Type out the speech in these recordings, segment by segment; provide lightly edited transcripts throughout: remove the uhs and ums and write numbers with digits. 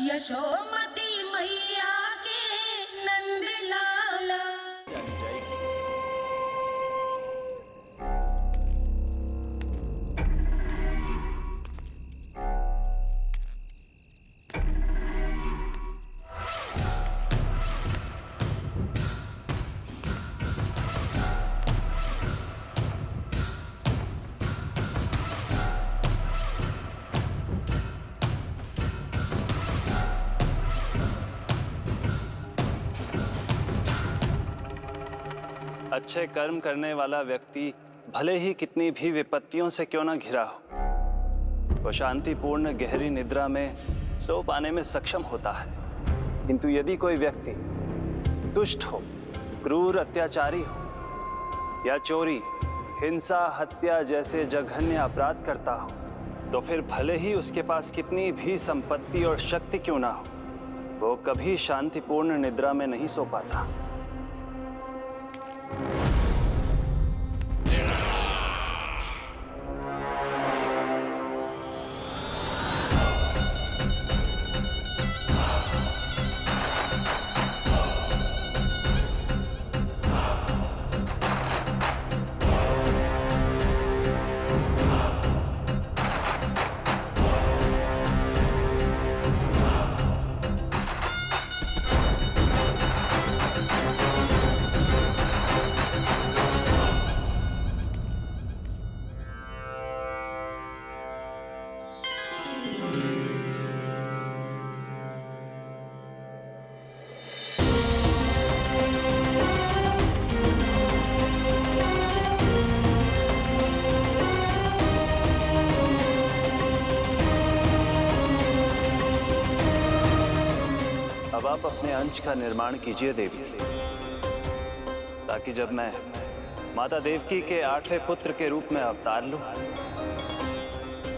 यशोमती मैया के नंद लाला। अच्छे कर्म करने वाला व्यक्ति भले ही कितनी भी विपत्तियों से क्यों ना घिरा हो, वो शांतिपूर्ण गहरी निद्रा में सो पाने में सक्षम होता है। किंतु यदि कोई व्यक्ति दुष्ट हो, क्रूर अत्याचारी हो या चोरी, हिंसा, हत्या जैसे जघन्य अपराध करता हो, तो फिर भले ही उसके पास कितनी भी संपत्ति और शक्ति क्यों ना हो, वो कभी शांतिपूर्ण निद्रा में नहीं सो पाता। अब आप अपने अंश का निर्माण कीजिए देवी, ताकि जब मैं माता देवकी के 8वें पुत्र के रूप में अवतार लूं,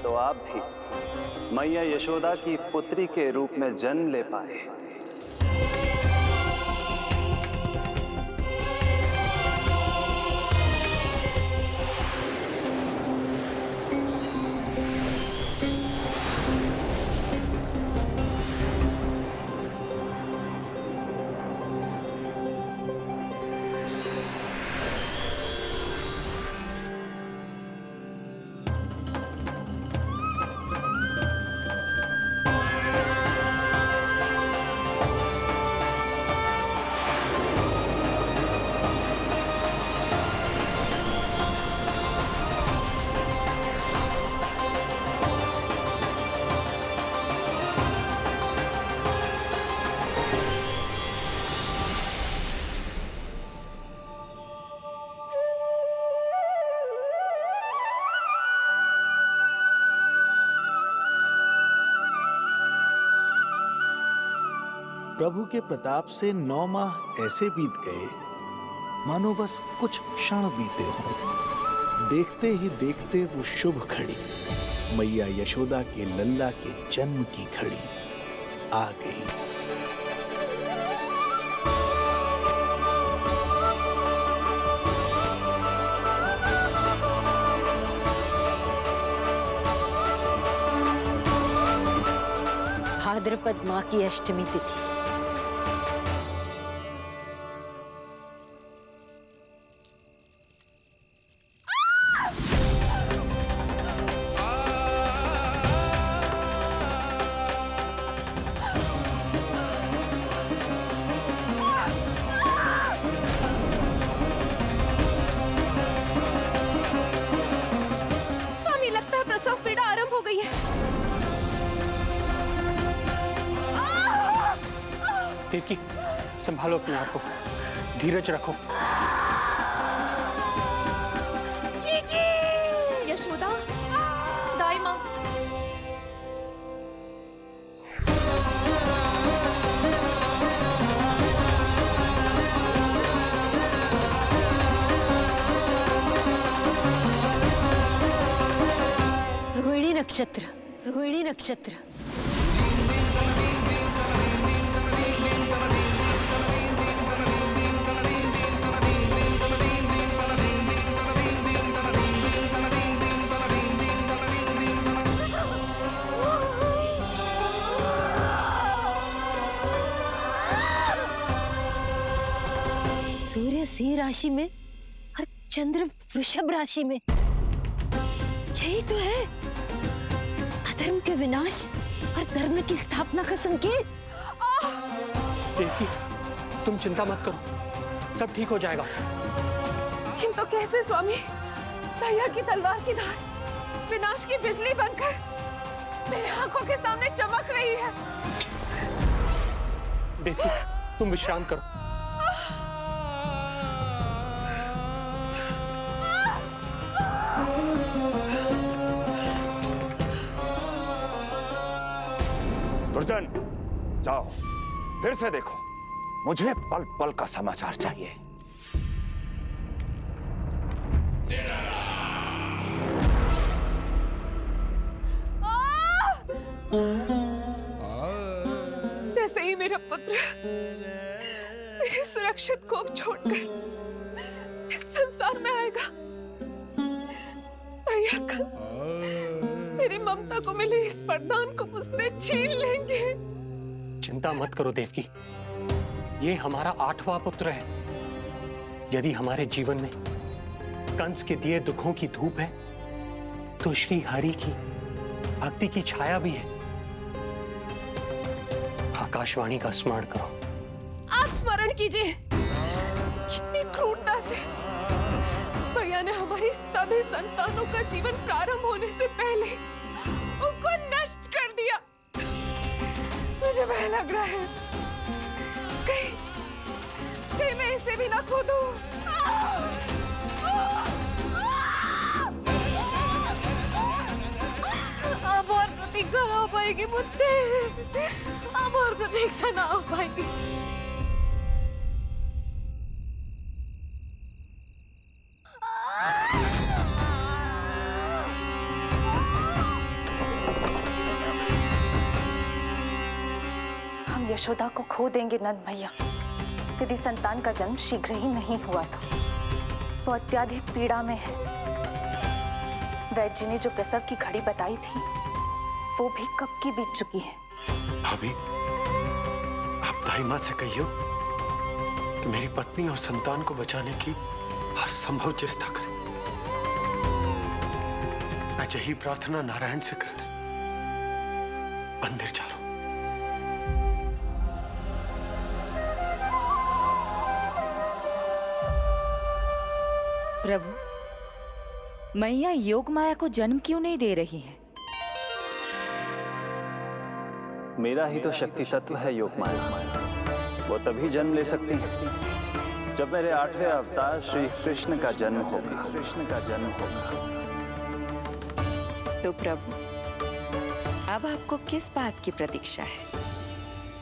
तो आप भी मैया यशोदा की पुत्री के रूप में जन्म ले पाए। प्रभु के प्रताप से 9 माह ऐसे बीत गए मानो बस कुछ क्षण बीते हों। देखते ही देखते वो शुभ घड़ी, मैया यशोदा के लल्ला के जन्म की घड़ी आ गई। भाद्रपद माह की अष्टमी तिथि। स्वामी, लगता है प्रसव पीड़ा आरंभ हो गई है। देवकी, संभालो अपने आप को, धीरज रखो। जीजी, यशोदा, दाई माँ। रोहिणी नक्षत्र, रोहिणी नक्षत्र। सिंह राशि में और चंद्र वृषभ राशि में। यही तो है अधर्म के विनाश और धर्म की स्थापना का संकेत। देवकी, तुम चिंता मत करो, सब ठीक हो जाएगा। किंतु कैसे स्वामी? भैया की तलवार की धार विनाश की बिजली बनकर मेरे आंखों के सामने चमक रही है। देवकी, तुम विश्राम करो। दुर्जन, जाओ फिर से देखो, मुझे पल पल का समाचार चाहिए। जैसे ही मेरा पुत्र मेरे सुरक्षित कोख छोड़कर इस संसार में आएगा, भैया कंस मेरी ममता को मिले इस वरदान को मुझसे छीन लेंगे। चिंता मत करो देवकी, ये हमारा 8वां पुत्र है। यदि हमारे जीवन में कंस के दिए दुखों की धूप है, तो श्री हरि की भक्ति की छाया भी है। आकाशवाणी का स्मरण करो। आप स्मरण कीजिए, कितनी क्रूरता से भैया ने हमारी सभी संतानों का जीवन प्रारंभ होने से पहले उनको नष्ट कर दिया। मुझे भय लग रहा है, कहीं मैं इसे भी ना खो दूं। अब और प्रतीक्षा ना हो पाएगी मुझसे, अब और प्रतीक्षा ना हो पाएगी। हम यशोदा को खो देंगे नंद भैया, यदि संतान का जन्म शीघ्र ही नहीं हुआ तो। वो अत्यधिक पीड़ा में है। वैद्य जी ने जो प्रसव की घड़ी बताई थी, वो भी कब की बीत चुकी है। भाभी, आप दाई माँ से कहियो कि मेरी पत्नी और संतान को बचाने की हर संभव चेष्टा करें। मैं यही प्रार्थना नारायण से करने मंदिर जा रहा हूं। प्रभु, मैया योग माया को जन्म क्यों नहीं दे रही है? मेरा ही तो शक्ति तत्व है योग माया। वो तभी जन्म ले सकती है जब मेरे 8वें अवतार श्री कृष्ण का जन्म होगा। तो प्रभु, अब आपको किस बात की प्रतीक्षा है?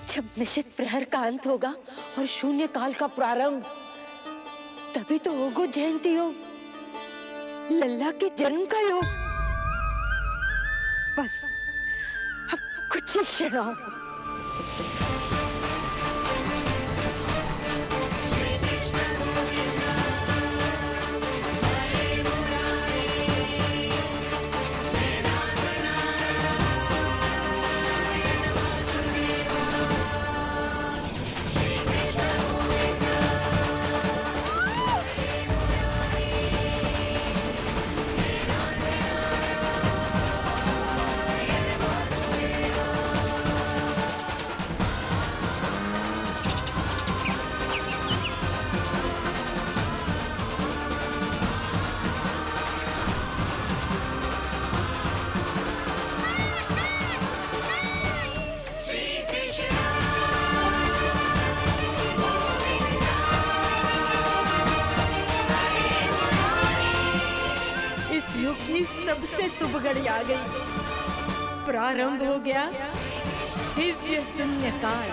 जब निश्चित प्रहर का अंत होगा और शून्य काल का प्रारंभ, तभी तो होगो जयंती योग, लल्ला के जन्म का योग। बस अब कुछ ही क्षणों। की सबसे शुभ घड़ी आ गई। प्रारंभ हो गया दिव्य शून्य काल।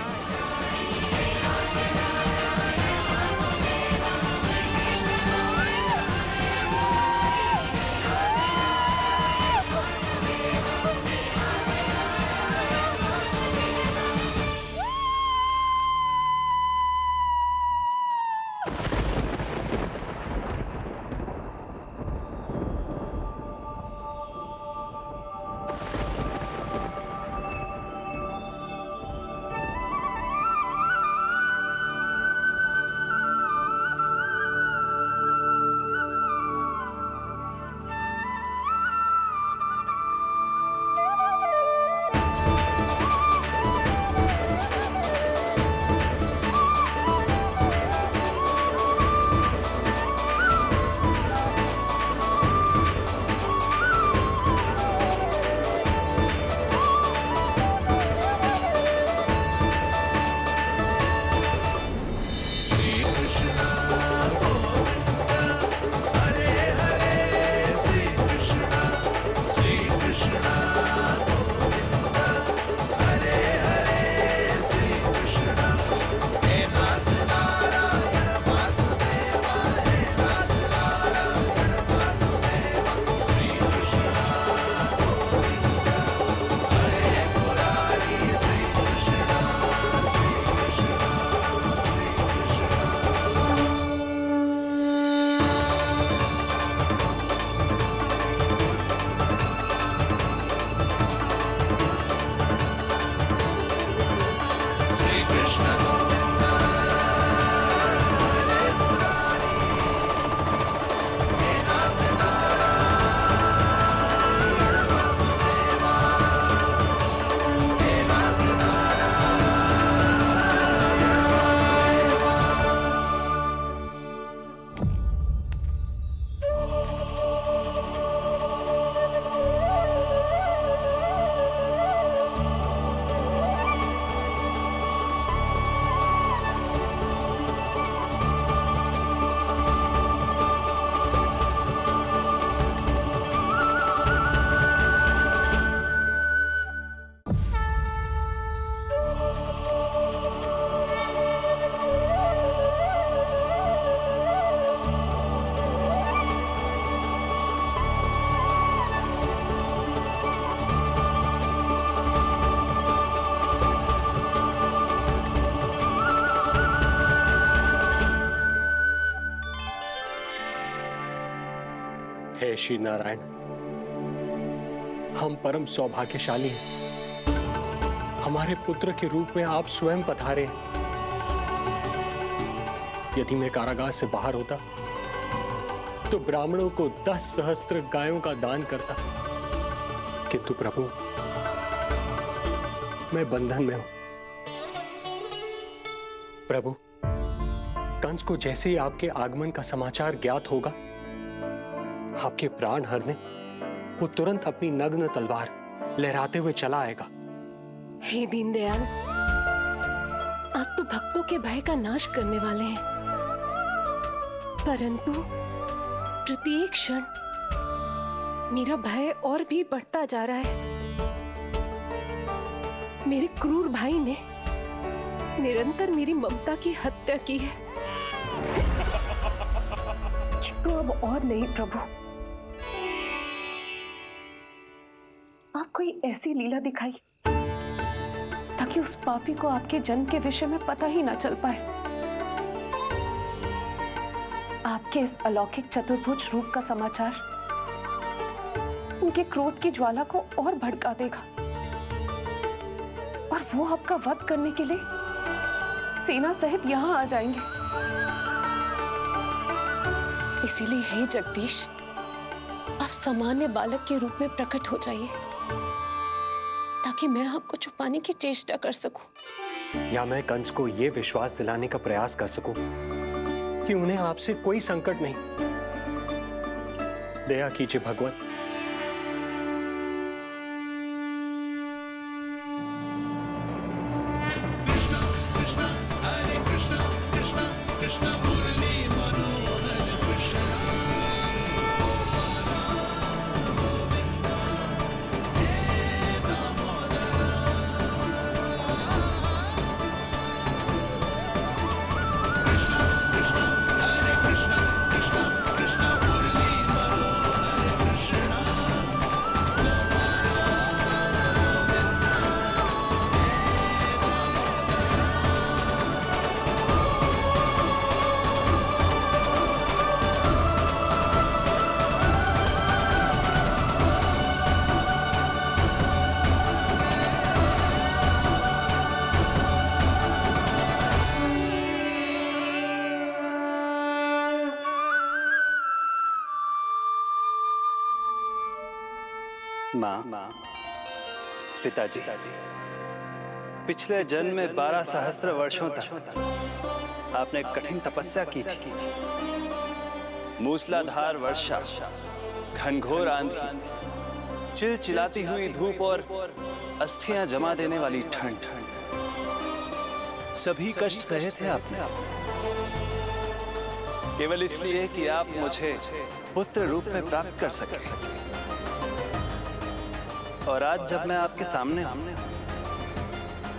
जय श्री नारायण। हम परम सौभाग्यशाली हैं। हमारे पुत्र के रूप में आप स्वयं पधारे। यदि मैं कारागार से बाहर होता तो ब्राह्मणों को 10 सहस्त्र गायों का दान करता, किंतु प्रभु मैं बंधन में हूं। प्रभु, कंस को जैसे ही आपके आगमन का समाचार ज्ञात होगा, आपके प्राण हरने वो तुरंत अपनी नग्न तलवार लहराते हुए चला आएगा। हे दीनदयाल, आप तो भक्तों के भय का नाश करने वाले हैं, परंतु प्रत्येक क्षण मेरा भय और भी बढ़ता जा रहा है। मेरे क्रूर भाई ने निरंतर मेरी ममता की हत्या की है। तो अब और नहीं प्रभु, आप कोई ऐसी लीला दिखाई ताकि उस पापी को आपके जन्म के विषय में पता ही ना चल पाए। आपके इस अलौकिक चतुर्भुज रूप का समाचार उनके क्रोध की ज्वाला को और भड़का देगा और वो आपका वध करने के लिए सेना सहित यहाँ आ जाएंगे। इसीलिए हे जगदीश, आप सामान्य बालक के रूप में प्रकट हो जाइए ताकि मैं आपको छुपाने की चेष्टा कर सकूं। या मैं कंस को यह विश्वास दिलाने का प्रयास कर सकूं कि उन्हें आपसे कोई संकट नहीं। दया कीजिए भगवान। माँ, पिताजी, पिछले जन्म में 12 सहस्त्र वर्षों तक आपने कठिन तपस्या की थी। मूसलाधार वर्षा, घनघोर आंधी, चिलचिलाती हुई धूप और अस्थियां जमा देने वाली ठंड, सभी कष्ट सहे थे आपने, केवल इसलिए कि आप मुझे पुत्र रूप में प्राप्त कर सके। और आज जब मैं आपके सामने हूं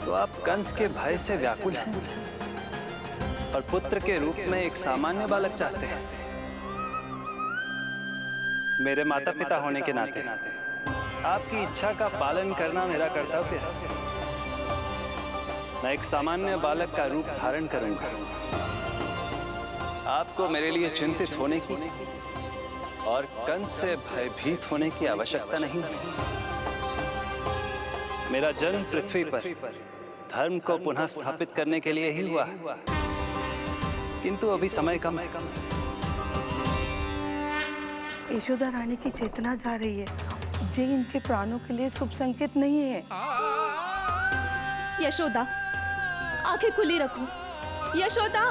तो आप कंस के भय से व्याकुल हैं और पुत्र के रूप में एक सामान्य बालक चाहते हैं। मेरे माता पिता होने के नाते आपकी इच्छा का पालन करना मेरा कर्तव्य है। मैं एक सामान्य बालक का रूप धारण करूंगा। आपको मेरे लिए चिंतित होने की और कंस से भयभीत होने की आवश्यकता नहीं। मेरा जन्म पृथ्वी पर धर्म को पुनः स्थापित करने के लिए ही हुआ है, किंतु अभी समय कम है। यशोदा रानी की चेतना जा रही है, ये इनके प्राणों के लिए शुभ संकेत नहीं है। यशोदा, आंखें खुली रखो। यशोदा,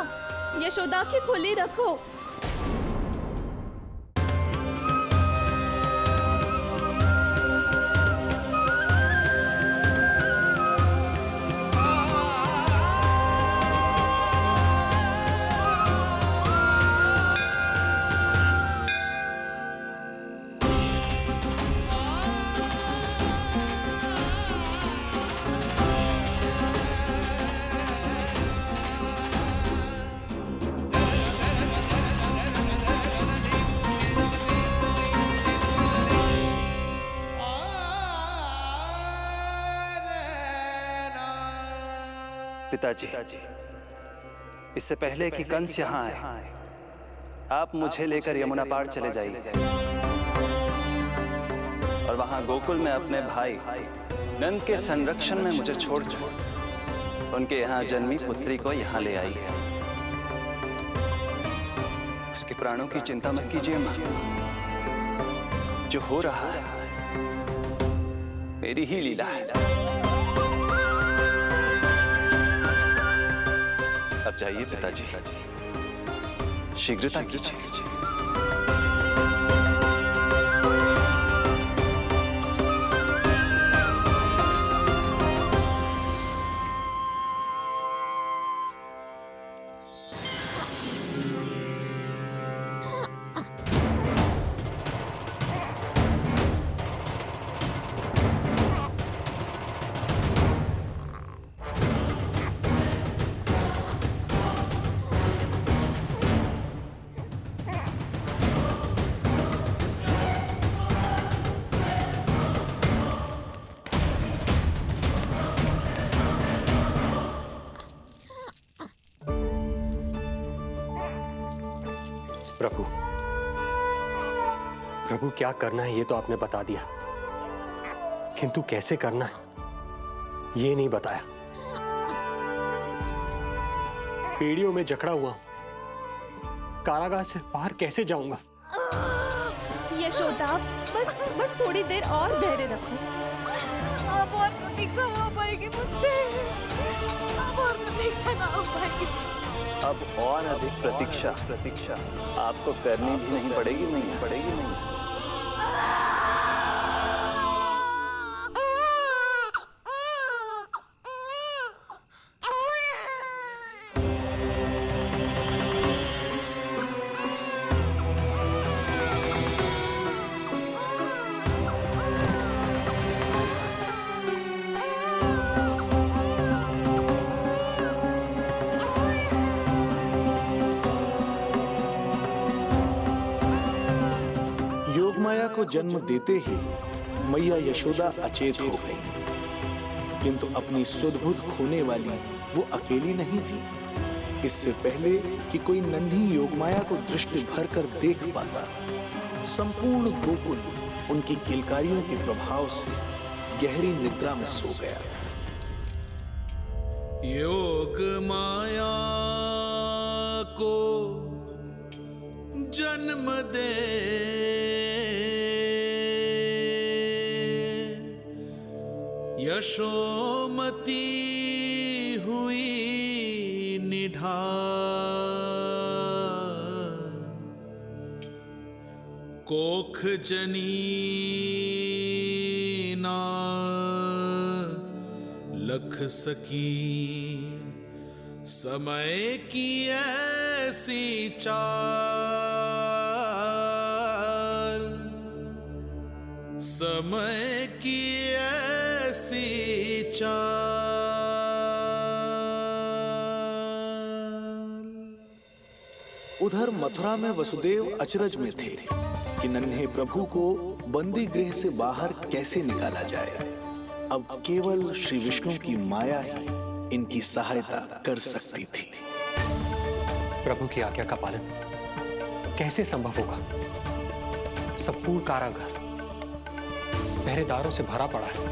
यशोदा आंखें खुली रखो। पिताजी, इससे पहले कि कंस यहाँ आए, आप मुझे लेकर यमुना पार चले जाइए। और वहां गोकुल में अपने भाई नंद के संरक्षण में मुझे छोड़कर उनके यहाँ जन्मी पुत्री को यहाँ ले आई है। उसके प्राणों की चिंता मत कीजिए मां। जो हो रहा है मेरी ही लीला है। अब जाइए पिताजी, शीघ्रता कीजिए। प्रभु, प्रभु क्या करना है ये तो आपने बता दिया, किंतु कैसे करना है ये नहीं बताया। पेड़ियों में जकड़ा हुआ हूं, कारागार से बाहर कैसे जाऊंगा? यशोदा, बस थोड़ी देर और धैर्य रखो। अब और प्रतीक्षा ना हो पाएगी मुझसे। अब और प्रतीक्षा ना हो पाएगी। अब और अधिक प्रतीक्षा आपको करनी भी नहीं पड़ेगी। योगमाया को जन्म देते ही मैया यशोदा अचेत हो गई, किंतु अपनी सुध-बुध खोने वाली वो अकेली नहीं थी। इससे पहले कि कोई नन्ही योगमाया को दृष्टि भर कर देख पाता, संपूर्ण गोकुल उनकी किलकारियों के प्रभाव से गहरी निद्रा में सो गया। योग माया को जन्म दे यशोमती हुई निढाल, कोख जनी ना लख सकी, समय की ऐसी चाल, समय की ऐसी चाल। उधर मथुरा में वसुदेव अचरज में थे कि नन्हे प्रभु को बंदी गृह से बाहर कैसे निकाला जाए। अब केवल श्री विष्णु की माया ही इनकी सहायता कर सकती थी। प्रभु की आज्ञा का पालन कैसे संभव होगा? संपूर्ण कारागार पहरेदारों से भरा पड़ा है।